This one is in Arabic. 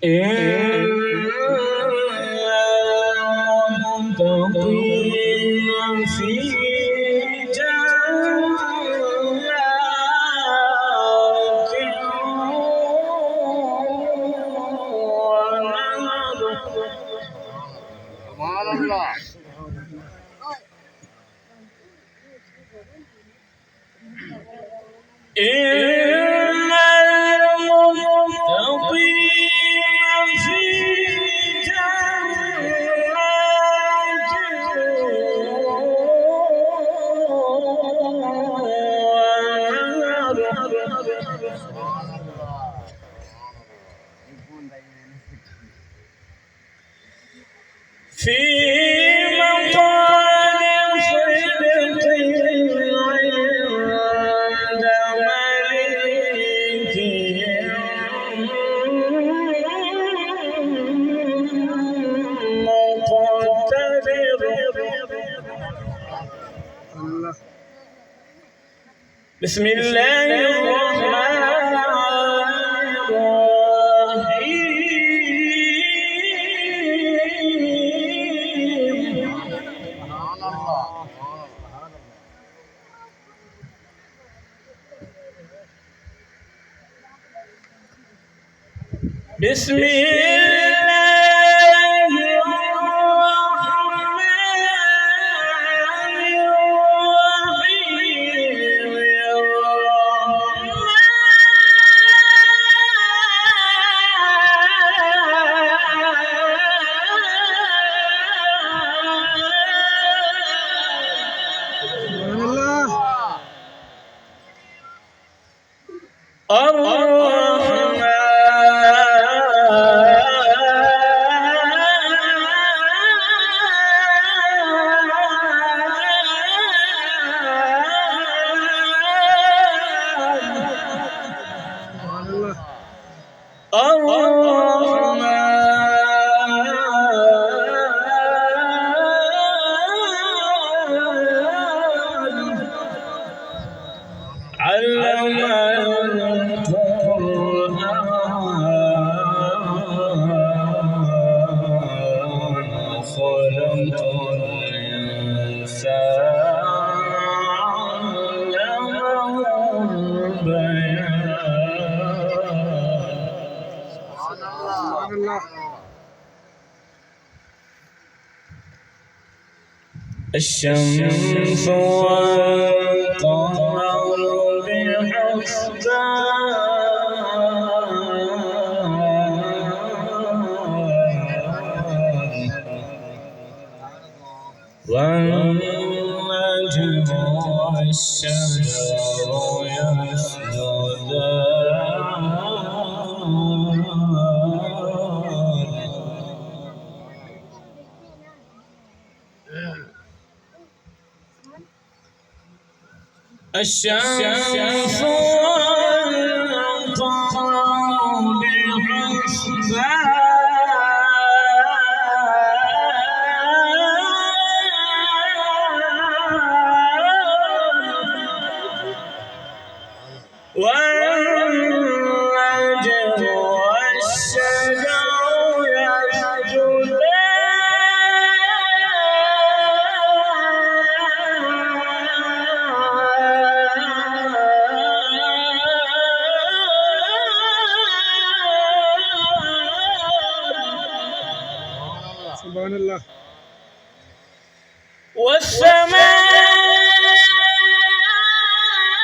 إن المتقين في جنات ونهر. سبحان الله. إن المتقين في جنات في مقام صدق عند مليك مقتدر. بسم الله الرحمن بسم الله الرحمن الرحمن علم القرآن خلق الإنسان علمه البيان. الشمس والقمر بحسبان والنجم والشجر يسجدان. الشمس والقمر بحسبان والنجم والشجر يسجدان. سبحان الله. والسماء